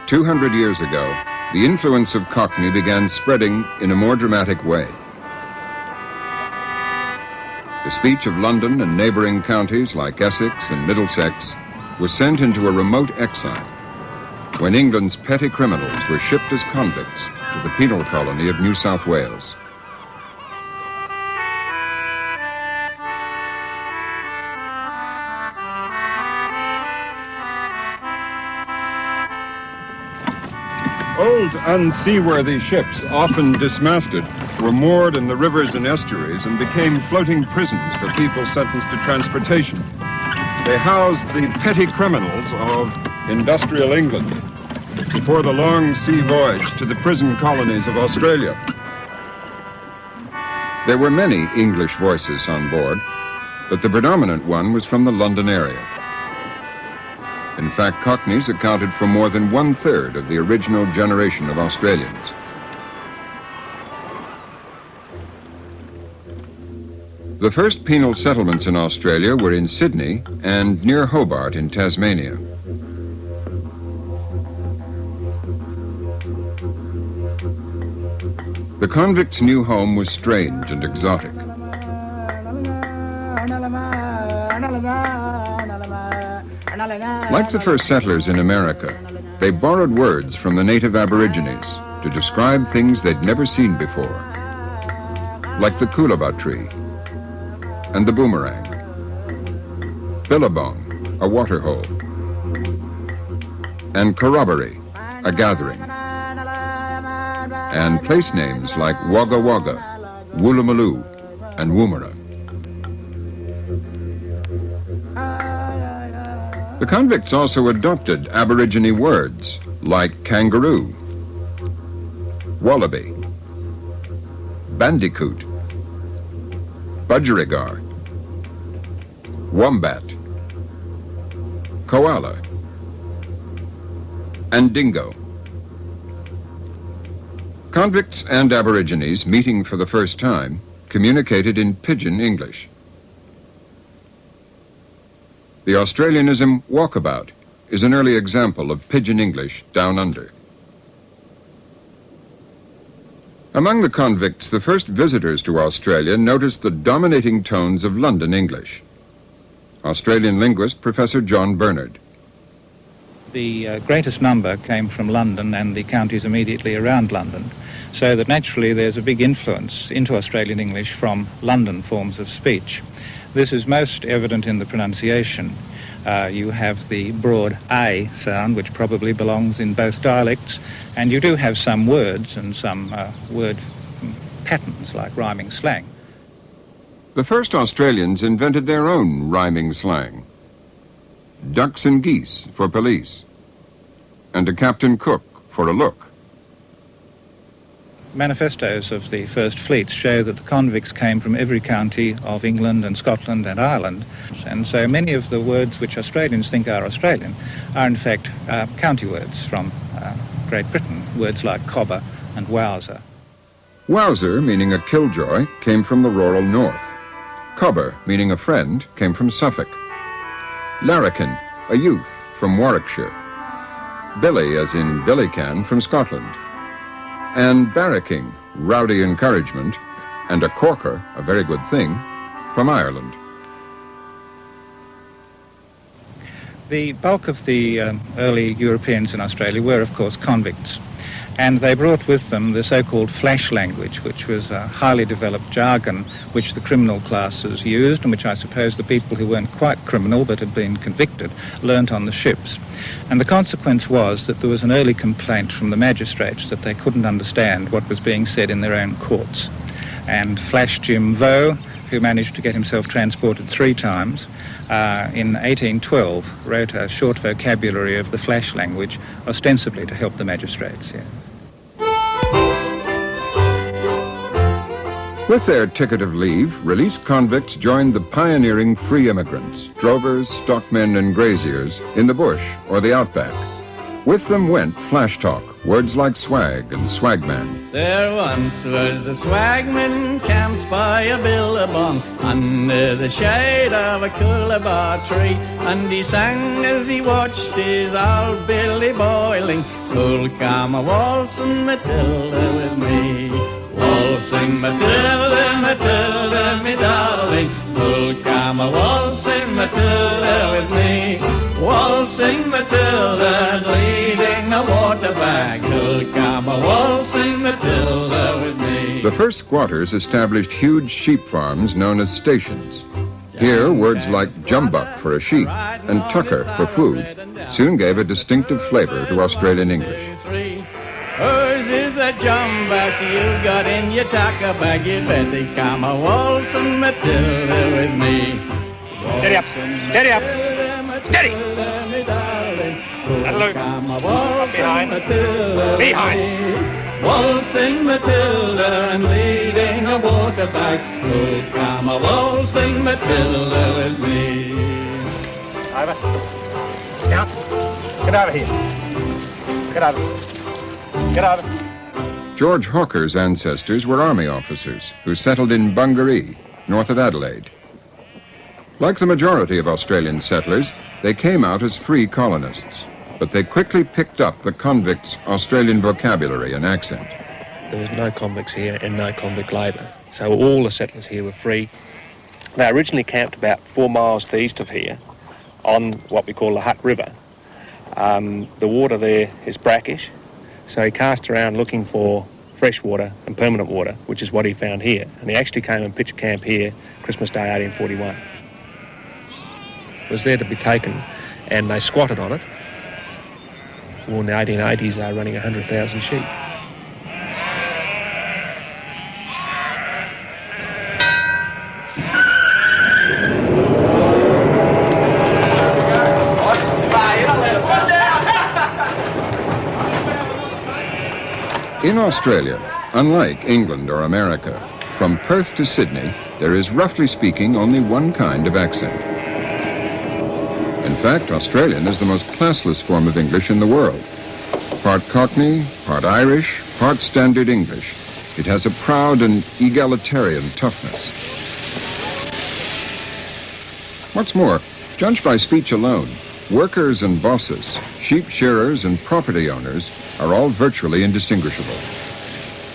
200 years ago, the influence of Cockney began spreading in a more dramatic way. The speech of London and neighboring counties like Essex and Middlesex was sent into a remote exile when England's petty criminals were shipped as convicts to the penal colony of New South Wales. Old, unseaworthy ships, often dismasted, were moored in the rivers and estuaries and became floating prisons for people sentenced to transportation. They housed the petty criminals of industrial England before the long sea voyage to the prison colonies of Australia. There were many English voices on board, but the predominant one was from the London area. In fact, Cockneys accounted for more than 1/3 of the original generation of Australians. The first penal settlements in Australia were in Sydney and near Hobart in Tasmania. The convicts' new home was strange and exotic. Like the first settlers in America, they borrowed words from the native Aborigines to describe things they'd never seen before, like the coolabah tree and the boomerang, billabong, a water hole, and corroboree, a gathering, and place names like Wagga Wagga, Woolloomooloo, and Woomera. The convicts also adopted Aborigine words like kangaroo, wallaby, bandicoot, budgerigar, wombat, koala, and dingo. Convicts and Aborigines meeting for the first time communicated in Pidgin English. The Australianism walkabout is an early example of Pidgin English down under. Among the convicts, the first visitors to Australia noticed the dominating tones of London English. Australian linguist Professor John Bernard. The greatest number came from London and the counties immediately around London, so that naturally there's a big influence into Australian English from London forms of speech. This is most evident in the pronunciation. You have the broad A sound, which probably belongs in both dialects, and you do have some words and some word patterns like rhyming slang. The first Australians invented their own rhyming slang. Ducks and geese for police, and a Captain Cook for a look. Manifestos of the first fleets show that the convicts came from every county of England and Scotland and Ireland, and so many of the words which Australians think are Australian are in fact county words from Great Britain, words like cobber and wowser. Wowser, meaning a killjoy, came from the rural north. Cobber, meaning a friend, came from Suffolk. Larrikin, a youth, from Warwickshire. Billy, as in Billycan, from Scotland. And barracking, rowdy encouragement, and a corker, a very good thing, from Ireland. The bulk of the early Europeans in Australia were, of course, convicts, and they brought with them the so-called flash language, which was a highly developed jargon which the criminal classes used, and which I suppose the people who weren't quite criminal but had been convicted learnt on the ships. And the consequence was that there was an early complaint from the magistrates that they couldn't understand what was being said in their own courts. And Flash Jim Vaux, who managed to get himself transported 3 times, in 1812 wrote a short vocabulary of the flash language, ostensibly to help the magistrates. Yeah. With their ticket of leave, released convicts joined the pioneering free immigrants, drovers, stockmen, and graziers in the bush or the outback. With them went flash talk, words like swag and swagman. There once was a swagman camped by a billabong under the shade of a coolabah tree, and he sang as he watched his old billy boiling, "Who'll come a waltzing Matilda with me? Waltzing Matilda, Matilda, me darling, who'll come a waltzing Matilda with me? Waltzing Matilda and leading a water bag, who'll come a waltzing Matilda with me?" The first squatters established huge sheep farms known as stations. Here, words like jumbuck for a sheep and tucker for food soon gave a distinctive flavor to Australian English. Whose is the jumbuck you got in your tucker bag? You better come a waltzing Matilda with me. Steady up, steady up, steady! That'll do. Up behind, behind. Waltzing Matilda and leading a water bag, who'll come a waltzing Matilda with me? Over. Down. Get over here. Get over. Get over. George Hawker's ancestors were army officers who settled in Bungaree, north of Adelaide. Like the majority of Australian settlers, they came out as free colonists, but they quickly picked up the convicts' Australian vocabulary and accent. There was no convicts here and no convict labour, so all the settlers here were free. They originally camped about 4 miles to the east of here on what we call the Hutt River. The water there is brackish, so he cast around looking for fresh water and permanent water, which is what he found here. And he actually came and pitched camp here Christmas Day 1841. It was there to be taken, and they squatted on it. Well, in the 1880s, they were running 100,000 sheep. In Australia, unlike England or America, from Perth to Sydney, there is roughly speaking only one kind of accent. In fact, Australian is the most classless form of English in the world. Part Cockney, part Irish, part Standard English. It has a proud and egalitarian toughness. What's more, judged by speech alone, workers and bosses, sheep shearers and property owners are all virtually indistinguishable.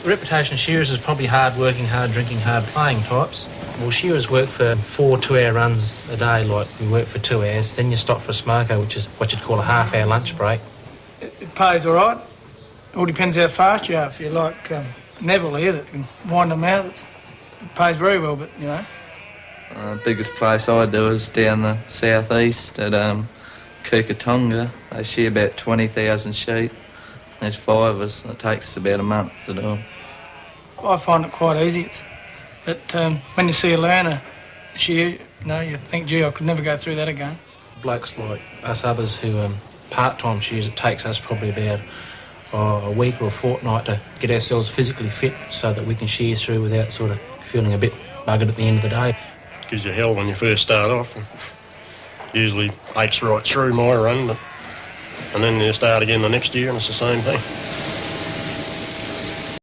The reputation of shearers is probably hard working, hard drinking, hard playing types. Well, shearers work for 4 2-hour runs a day, like we work for 2 hours, then you stop for a smoker, which is what you'd call a half-hour lunch break. It pays all right. It all depends how fast you are. If you're like Neville here that can wind them out, it pays very well, but, you know. Biggest place I do is down the southeast at Kukatonga. They shear about 20,000 sheep. There's 5 of us, and it takes us about a month to do them. I find it quite easy. But when you see a learner shear, you know, you think, gee, I could never go through that again. Blokes like us others who part-time shears, it takes us probably about a week or a fortnight to get ourselves physically fit so that we can shear through without sort of feeling a bit buggered at the end of the day. Gives you hell when you first start off. Usually aches right through my run, and then you start again the next year and it's the same thing.